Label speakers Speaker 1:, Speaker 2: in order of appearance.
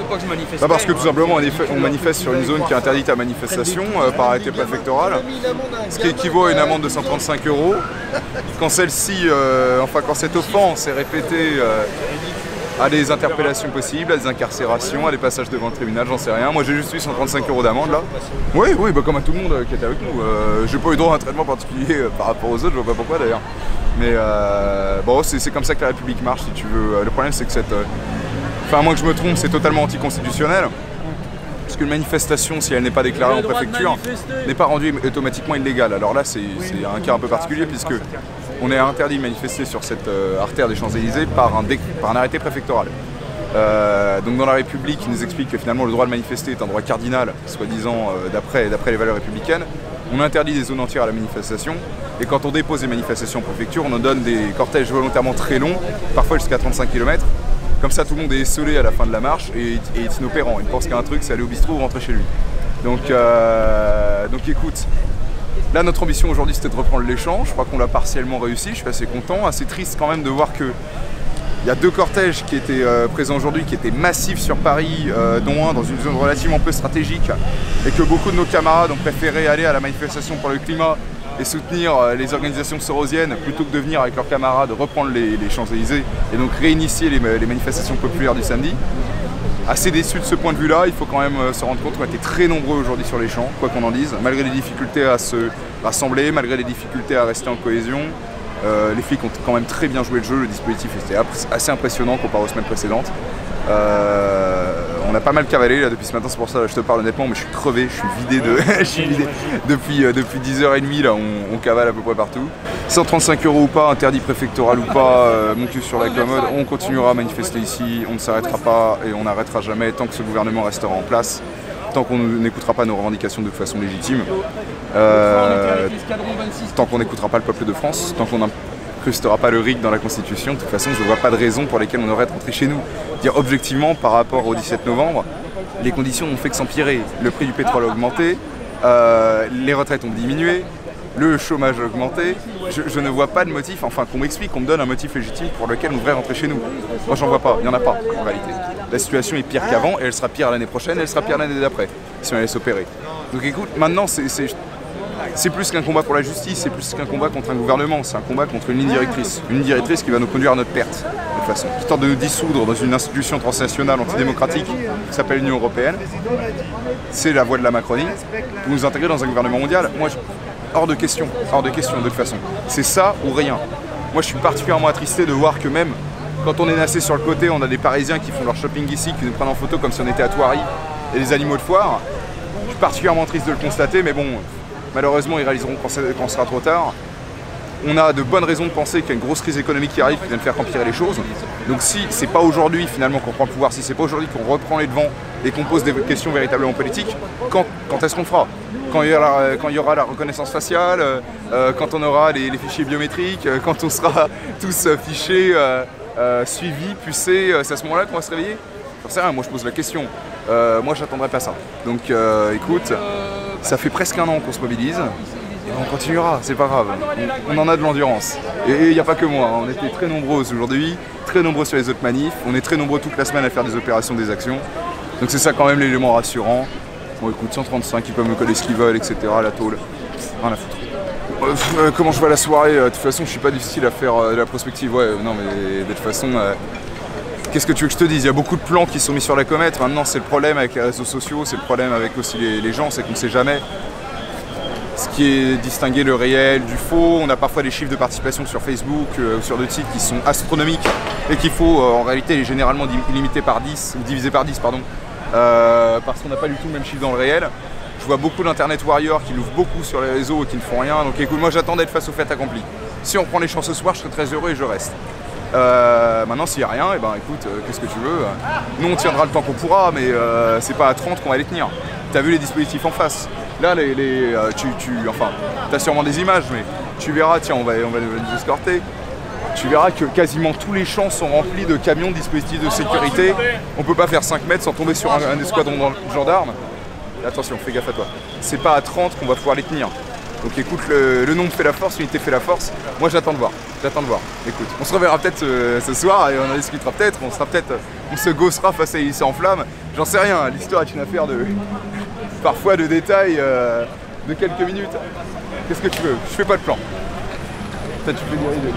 Speaker 1: pas que je manifeste.
Speaker 2: Bah parce que tout simplement on manifeste sur une zone qui est interdite à manifestation par arrêté préfectoral, ce qui équivaut à une amende de 135 €. Quand celle-ci, enfin quand cette offense est répétée à des interpellations possibles, à des incarcérations, à des passages devant le tribunal, j'en sais rien. Moi j'ai juste eu 135 € d'amende là. Oui, oui, bah comme à tout le monde qui était avec nous. J'ai pas eu droit à un traitement particulier par rapport aux autres, je vois pas pourquoi d'ailleurs. Mais bon, c'est comme ça que la République marche si tu veux. Le problème c'est que cette... Enfin, à moins que je me trompe, c'est totalement anticonstitutionnel. Parce qu'une manifestation, si elle n'est pas déclarée en préfecture, n'est pas rendue automatiquement illégale. Alors là, c'est un cas un peu particulier puisque on est interdit de manifester sur cette artère des Champs-Élysées par un arrêté préfectoral. Donc dans la République, il nous explique que finalement le droit de manifester est un droit cardinal, soi-disant d'après les valeurs républicaines. On interdit des zones entières à la manifestation, et quand on dépose des manifestations en préfecture, on en donne des cortèges volontairement très longs, parfois jusqu'à 35 km. Comme ça, tout le monde est esselé à la fin de la marche et est inopérant. Il pense qu'un truc, c'est aller au bistrot ou rentrer chez lui. Donc écoute, là notre ambition aujourd'hui c'était de reprendre les champs. Je crois qu'on l'a partiellement réussi, je suis assez content. Assez triste quand même de voir que il y a deux cortèges qui étaient présents aujourd'hui, qui étaient massifs sur Paris, dont un dans une zone relativement peu stratégique, et que beaucoup de nos camarades ont préféré aller à la manifestation pour le climat et soutenir les organisations sorosiennes plutôt que de venir avec leurs camarades reprendre les Champs-Élysées et donc réinitier les manifestations populaires du samedi. Assez déçu de ce point de vue-là, il faut quand même se rendre compte qu'on a été très nombreux aujourd'hui sur les champs, quoi qu'on en dise, malgré les difficultés à se rassembler, malgré les difficultés à rester en cohésion. Les flics ont quand même très bien joué le jeu, le dispositif était assez impressionnant comparé aux semaines précédentes. On a pas mal cavalé là depuis ce matin, c'est pour ça que je te parle honnêtement, mais je suis crevé, je suis vidé depuis 10h30 là, on cavale à peu près partout. 135 € ou pas, interdit préfectoral ou pas, mon cul sur la commode, on continuera à manifester ici, on ne s'arrêtera pas et on n'arrêtera jamais tant que ce gouvernement restera en place, tant qu'on n'écoutera pas nos revendications de façon légitime, tant qu'on n'écoutera pas le peuple de France, tant qu'on n'incrustera pas le RIC dans la Constitution. De toute façon, je ne vois pas de raison pour lesquelles on aurait rentré chez nous. Dire objectivement, par rapport au 17 novembre, les conditions n'ont fait que s'empirer. Le prix du pétrole a augmenté, les retraites ont diminué, le chômage a augmenté. Je ne vois pas de motif, enfin qu'on m'explique, qu'on me donne un motif légitime pour lequel on devrait rentrer chez nous. Moi j'en vois pas, il n'y en a pas en réalité. La situation est pire qu'avant et elle sera pire l'année prochaine et elle sera pire l'année d'après, si on allait s'opérer. Donc écoute, maintenant c'est plus qu'un combat pour la justice, c'est plus qu'un combat contre un gouvernement, c'est un combat contre une ligne directrice qui va nous conduire à notre perte, de toute façon, qui tente de nous dissoudre dans une institution transnationale antidémocratique qui s'appelle l'Union Européenne. C'est la voie de la Macronie, pour nous intégrer dans un gouvernement mondial. Moi, hors de question de toute façon. C'est ça ou rien. Moi je suis particulièrement attristé de voir que même quand on est nassé sur le côté, on a des Parisiens qui font leur shopping ici, qui nous prennent en photo comme si on était à Thoiry, et des animaux de foire. Je suis particulièrement triste de le constater, mais bon, malheureusement ils réaliseront quand ce sera trop tard. On a de bonnes raisons de penser qu'il y a une grosse crise économique qui arrive, qui vient de faire empirer les choses. Donc si c'est pas aujourd'hui finalement qu'on prend le pouvoir, si c'est pas aujourd'hui qu'on reprend les devants et qu'on pose des questions véritablement politiques, quand est-ce qu'on le fera ? Quand il y aura la reconnaissance faciale, quand on aura les fichiers biométriques, quand on sera tous fichés, suivis, pucés, c'est à ce moment-là qu'on va se réveiller ? J'en sais rien, moi je pose la question. Moi j'attendrai pas ça. Donc écoute, ça fait presque un an qu'on se mobilise. Et on continuera, c'est pas grave, on en a de l'endurance. Et il n'y a pas que moi, on était très nombreux aujourd'hui, très nombreux sur les autres manifs, on est très nombreux toute la semaine à faire des opérations, des actions. Donc c'est ça quand même l'élément rassurant. Bon écoute, 135, ils peuvent me coller ce qu'ils veulent, etc. La tôle, rien à foutre. Comment je vois la soirée, de toute façon je suis pas difficile à faire de la prospective, ouais, non mais de toute façon... Qu'est-ce que tu veux que je te dise? Il y a beaucoup de plans qui sont mis sur la comète, maintenant c'est le problème avec les réseaux sociaux, c'est le problème avec aussi les gens, c'est qu'on ne sait jamais ce qui est distinguer le réel du faux. On a parfois des chiffres de participation sur Facebook ou sur d'autres sites qui sont astronomiques et qu'il faut en réalité généralement limiter par 10 ou diviser par 10 pardon, parce qu'on n'a pas du tout le même chiffre dans le réel. Je vois beaucoup d'internet warriors qui l'ouvrent beaucoup sur les réseaux et qui ne font rien, donc écoute, moi j'attends d'être face au fait accompli. Si on prend les champs ce soir, je serai très heureux et je reste. Maintenant s'il n'y a rien, et ben écoute, qu'est-ce que tu veux, nous on tiendra le temps qu'on pourra, mais c'est pas à 30 qu'on va les tenir. T'as vu les dispositifs en face. Là, enfin, t'as sûrement des images, mais tu verras, tiens, on va les escorter. Tu verras que quasiment tous les champs sont remplis de camions de dispositifs de sécurité. On peut pas faire 5 mètres sans tomber sur un escadron de gendarmes. Et attention, fais gaffe à toi. C'est pas à 30 qu'on va pouvoir les tenir. Donc écoute, le nombre fait la force, l'unité fait la force. Moi j'attends de voir, Écoute, on se reverra peut-être ce soir et on en discutera peut-être. On se gossera face à Élysée en flammes. J'en sais rien, l'histoire est une affaire parfois de détails de quelques minutes. Qu'est-ce que tu veux? Je fais pas de plan. Toi tu peux diriger.